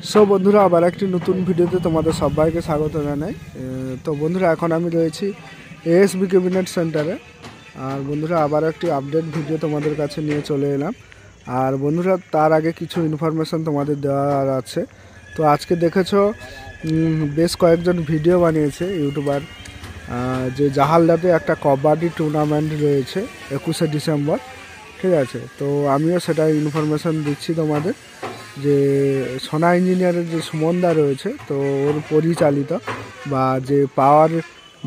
So বন্ধুরা আবার একটি নতুন ভিডিওতে তোমাদের সবাইকে স্বাগত জানাই। তো বন্ধুরা এখন আমি রয়েছি এএসবি ক্যাবিনেট সেন্টারে। আর বন্ধুরা আবার একটি আপডেট ভিডিও তোমাদের কাছে নিয়ে চলে এলাম। আর বন্ধুরা তার আগে কিছু ইনফরমেশন তোমাদের দেওয়ার আছে। তো আজকে দেখেছো বেশ কয়েকজন ভিডিও বানিয়েছে ইউটিউবার যে জাহালদাতে একটা কবাডি টুর্নামেন্ট রয়েছে 21শে ডিসেম্বর, ঠিক আছে। তো আমিও সেটা ইনফরমেশন দিচ্ছি তোমাদের যে সোনা ইঞ্জিনিয়ারের যে সুমনদা রয়েছে, তো ওর পরিচালিত বা যে পাওয়ার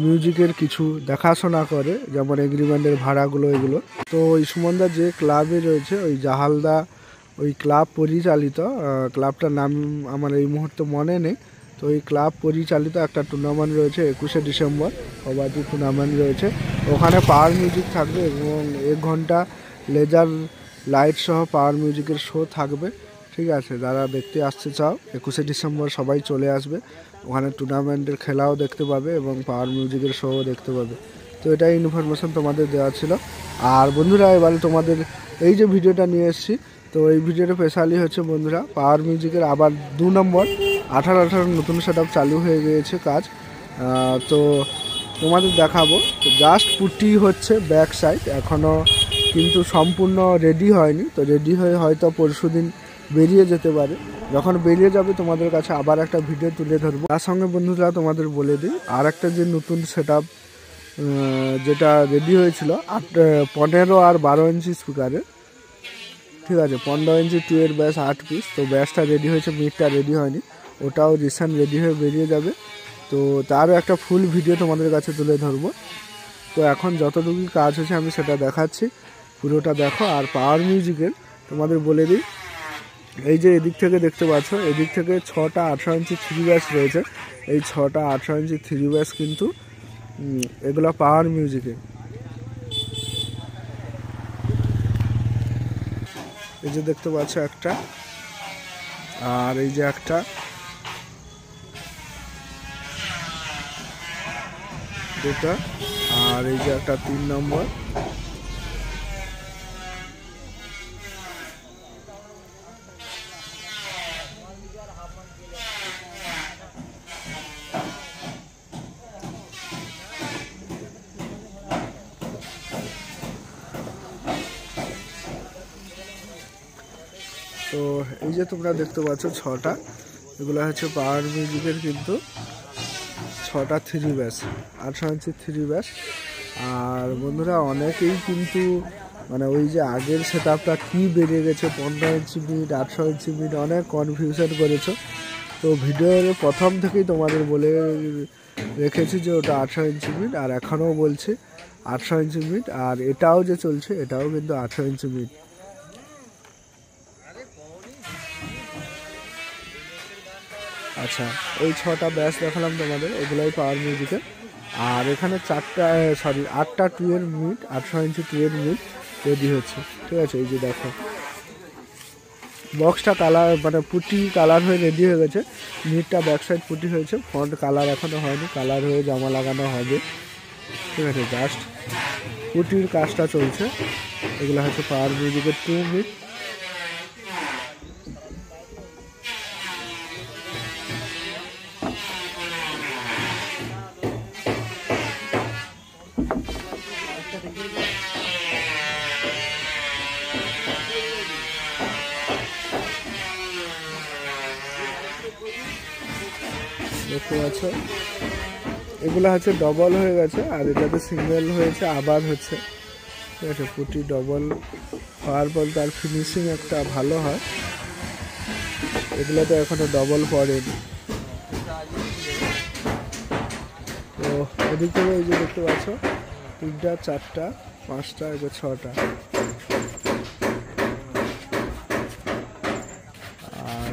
মিউজিকের কিছু দেখাশোনা করে, যেমন এগ্রিমেন্টের ভাড়াগুলো এগুলো, তো ওই সুমনদা যে ক্লাবে রয়েছে ওই জাহালদা ওই ক্লাব পরিচালিত, ক্লাবটার নাম আমার এই মুহূর্তে মনে নেই। তো ওই ক্লাব পরিচালিত একটা টুর্নামেন্ট রয়েছে 21শে ডিসেম্বর, কবাডি টুর্নামেন্ট রয়েছে। ওখানে পাওয়ার মিউজিক থাকবে এবং 1 ঘন্টা লেজার লাইট সহ পাওয়ার মিউজিকের শো থাকবে, ঠিক আছে। যারা দেখতে আসতে চাও 21শে ডিসেম্বর সবাই চলে আসবে। ওখানে টুর্নামেন্টের খেলাও দেখতে পাবে এবং পাওয়ার মিউজিকের শোও দেখতে পাবে। তো এটাই ইনফরমেশন তোমাদের দেওয়া ছিল। আর বন্ধুরা এবারে তোমাদের এই যে ভিডিওটা নিয়ে এসেছি, তো এই ভিডিওটা স্পেশালি হচ্ছে বন্ধুরা পাওয়ার মিউজিকের আবার 2 নম্বর 18 নতুন সেট চালু হয়ে গিয়েছে কাজ। তো তোমাদের দেখাবো। তো জাস্ট পুটি হচ্ছে ব্যাক সাইড, এখনও কিন্তু সম্পূর্ণ রেডি হয়নি। তো রেডি হয়ে হয়তো পরশুদিন বেরিয়ে যেতে পারে। যখন বেরিয়ে যাবে তোমাদের কাছে আবার একটা ভিডিও তুলে ধরবো। তার সঙ্গে বন্ধুরা তোমাদের বলে দিই আর একটা যে নতুন সেট যেটা রেডি হয়েছিল 15 আর 12 ইঞ্চি স্পিকারে, ঠিক আছে। 15 ইঞ্চি 2 এর ব্যাস 8 পিস। তো ব্যাসটা রেডি হয়েছে, মিটটা রেডি হয়নি, ওটাও রিসেন্ট রেডি হয়ে বেরিয়ে যাবে। তো তারও একটা ফুল ভিডিও তোমাদের কাছে তুলে ধরবো। তো এখন যতটুকু কাজ হয়েছে আমি সেটা দেখাচ্ছি, পুরোটা দেখো। আর পাওয়ার মিউজিকের তোমাদের বলে দিই, এই যে এদিক থেকে দেখতে পাচ্ছ, এদিক থেকে 6টা 18 ইঞ্চি 3 ব্যাস রয়েছে। এই 6টা 18 ইঞ্চি 3 ব্যাস কিন্তু এগুলো পাওয়ার মিউজিকে। এই যে দেখতে পাচ্ছ একটা, আর এই যে একটা, দুটা, আর এই যে একটা 3 নম্বর। তো এই যে তোমরা দেখতে পাচ্ছ 6টা, এগুলো হচ্ছে পাওয়ার মিউজিকের কিন্তু 6টা 3 ব্যাস 18 ইঞ্চি 3 ব্যাস। আর বন্ধুরা অনেকেই কিন্তু মানে ওই যে আগের সেট আপটা কী বেরিয়ে গেছে 15 ইঞ্চি মিট 18 ইঞ্চি মিট, অনেক কনফিউশন করেছো। তো ভিডিওর প্রথম থেকেই তোমাদের বলে রেখেছি যে ওটা 18 ইঞ্চি মিট, আর এখনও বলছি 18 ইঞ্চি মিট। আর এটাও যে চলছে এটাও কিন্তু 18 ইঞ্চি মিট। আচ্ছা, ওই 6টা ব্যাস দেখালাম তোমাদের, এগুলোই পাওয়ার মিউজিকের। আর এখানে 8টা 2 এর মিট 18 ইঞ্চি 2 এর মিট রেডি হচ্ছে, ঠিক আছে। এই যে দেখো বক্সটা কালার মানে পুটি কালার হয়ে রেডি হয়ে গেছে, মিটটা ব্যাক সাইড পুটি হয়েছে, ফ্রন্ট কালার এখনও হয়নি, কালার হয়ে জামা লাগানো হবে, ঠিক আছে। জাস্ট পুটির কাজটা চলছে। এগুলো হচ্ছে পাওয়ার মিউজিকের 2 মিট। দেখতে পাচ্ছ এগুলো হচ্ছে ডবল হয়ে গেছে, আর এটাতে সিঙ্গেল হয়েছে আবার হচ্ছে, ঠিক আছে। পুটি ডবল হওয়ার পর তার ফিনিশিং একটা ভালো হয়, এগুলোতে এখনো ডবল পড়েনি। তো এদিক থেকে এই যে দেখতে পাচ্ছ 3টা 4টা 5টা 6টা। আর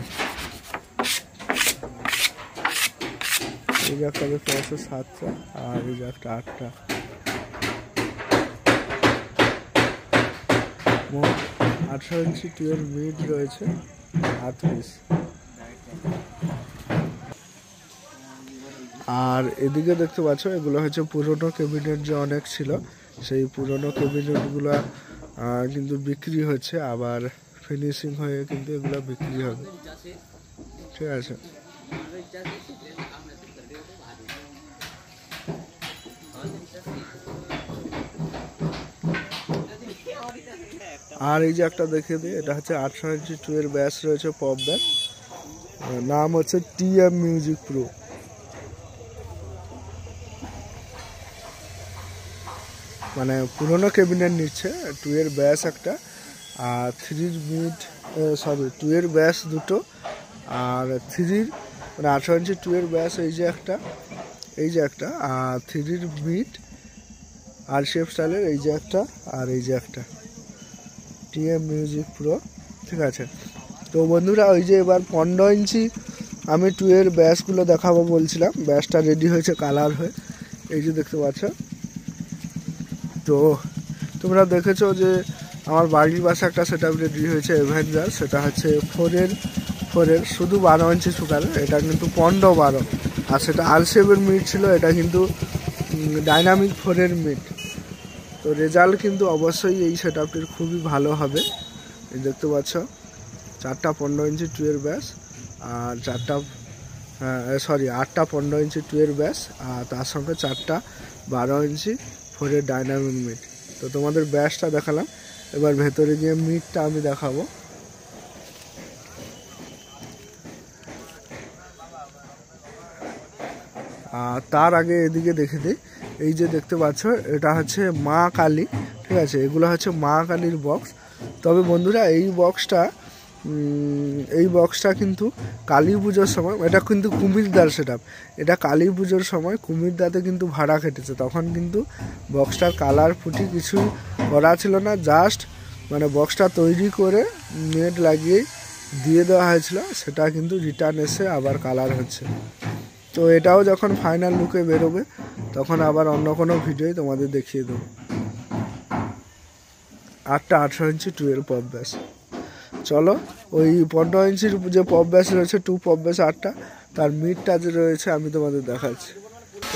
এই যে একটা দেখতে পাচ্ছ 7টা, আর এই যে একটা 8টা। মোট 18 ইঞ্চি 2 এর মিড রয়েছে 8 পিস। আর এদিকে দেখতে পাচ্ছ এগুলো হচ্ছে পুরনো ক্যাবিনেট যে অনেক ছিল, সেই পুরনো ক্যাবিনেটগুলো কিন্তু বিক্রি হচ্ছে, আবার ফিনিশিং হয়ে কিন্তু এগুলো বিক্রি হবে। ঠিক আছে। আর এই যে একটা দেখে দিই, এটা হচ্ছে 18 ইঞ্চি 2 এর ব্যাস রয়েছে, পপ ব্যাস, নাম হচ্ছে টিএম মিউজিক প্রো। মানে পুরোনো ক্যাবিনেট নিচ্ছে, 2 এর ব্যাস একটা, আর 3 মিড 2 এর ব্যাস দুটো, আর 3 মানে 18 ইঞ্চি 2 এর ব্যাস এই যে একটা, আর 3 মিড আর শেপ স্টাইলের এই যে একটা, আর এই যে একটা, টিএম মিউজিক প্রো। ঠিক আছে। তো বন্ধুরা ওই যে এবার 15 ইঞ্চি আমি 2 এর ব্যাসগুলো দেখাবো বলছিলাম, ব্যাসটা রেডি হয়েছে কালার হয়ে, এই যে দেখতে পাচ্ছ। তো তোমরা দেখেছো যে আমার বাড়ির পাশে একটা সেট আপ রেডি হয়েছে অ্যাভেঞ্জার, সেটা হচ্ছে 4 এর শুধু 12 ইঞ্চি সুগার, এটা কিন্তু 15-12, আর সেটা R7 মিড ছিল, এটা কিন্তু ডাইনামিক 4 এর মিড। তো রেজাল্ট কিন্তু অবশ্যই এই সেট আপটির খুবই ভালো হবে। এই দেখতে পাচ্ছ 4টা 15 ইঞ্চি 2 এর ব্যাস, আর 8টা 15 ইঞ্চি 2 এর ব্যাস, আর তার সঙ্গে 4টা 12 ইঞ্চি 4 এর ডাইনামিক মিড। তো তোমাদের ব্যাসটা দেখালাম, এবার ভেতরে গিয়ে মিডটা আমি দেখাবো। আর তার আগে এদিকে দেখে দিই, এই যে দেখতে পাচ্ছ এটা হচ্ছে মা কালী। ঠিক আছে, এগুলো হচ্ছে মা কালীর বক্স। তবে বন্ধুরা এই বক্সটা কিন্তু কালী পুজোর সময়, এটা কিন্তু কুমিরদার সেট আপ, এটা কালী পুজোর সময় কুমিরদাতে কিন্তু ভাড়া কেটেছে, তখন কিন্তু বক্সটার কালার ফুটি কিছুই করা ছিল না, জাস্ট মানে বক্সটা তৈরি করে নেট লাগিয়ে দিয়ে দেওয়া হয়েছিল, সেটা কিন্তু রিটার্ন এসে আবার কালার হচ্ছে। তো এটাও যখন ফাইনাল লুকে বেরোবে তখন আবার অন্য কোনো ভিডিওই তোমাদের দেখিয়ে দেবো। 8টা 18 ইঞ্চি 2 এর পপ ব্যাস। চলো ওই 15 ইঞ্চির যে পপ ব্যাস রয়েছে 2 পপ ব্যাস 8টা, তার মিডটা যে রয়েছে আমি তোমাদের দেখাচ্ছি।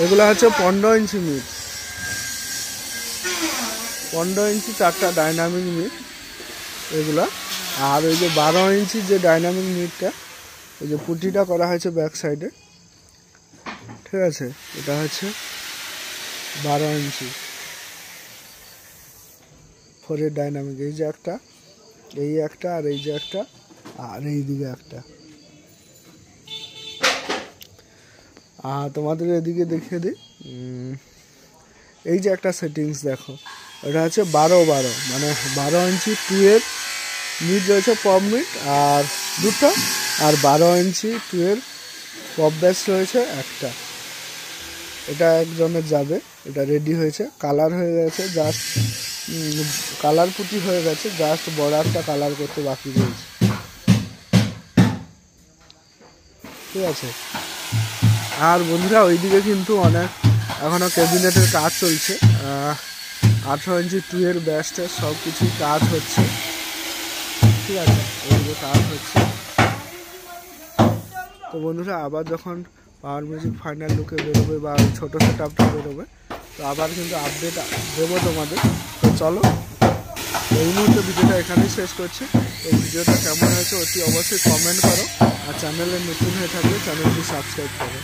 এগুলো হচ্ছে 15 ইঞ্চি মিড, 15 ইঞ্চি 4টা ডাইনামিক মিড এগুলো। আর ওই যে 12 ইঞ্চি যে ডাইনামিক মিডটা, ওই যে পুটিটা করা হয়েছে ব্যাক সাইডে, ঠিক আছে, এটা হচ্ছে 12 ইঞ্চি 4 এর ডাইনামিক, এই যে একটা, এই একটা, আর এই যে একটা, আর এই দিকে একটা। আর তোমাদের এদিকে দেখিয়ে দিই, এই যে একটা সেটিংস দেখো, এটা হচ্ছে 12-12, মানে 12 ইঞ্চি 2 এর মিড রয়েছে পপ মিড আর দুটো, আর 12 ইঞ্চি 2 এর পপ ব্যাস রয়েছে একটা। এটা একজনের যাবে, এটা রেডি হয়েছে, কালার হয়ে গেছে, জাস্ট কালার পুটি হয়ে গেছে, জাস্ট বর্ডারটা কালার করতে বাকি রয়েছে। ঠিক আছে। আর বন্ধুরা ওইদিকে কিন্তু অনেক এখনও ক্যাবিনেটের কাজ চলছে, 18 ইঞ্চি 2 এর ব্যাসটা সব কিছুই কাজ হচ্ছে। ঠিক আছে, ওইদিকে কাজ হচ্ছে। তো বন্ধুরা আবার যখন পাওয়ার মিউজিক ফাইনাল লুকে বেরোবে বা ছোটো সেট আপটা বেরোবে, তো আবার কিন্তু আপডেট দেবো তোমাদের। তো চলো এই মুহূর্তে ভিডিওটা এখানেই শেষ করছি। এই ভিডিওটা কেমন হয়েছে অতি অবশ্যই কমেন্ট করো, আর চ্যানেলে নতুন হয়ে থাকলে চ্যানেলটি সাবস্ক্রাইব করো।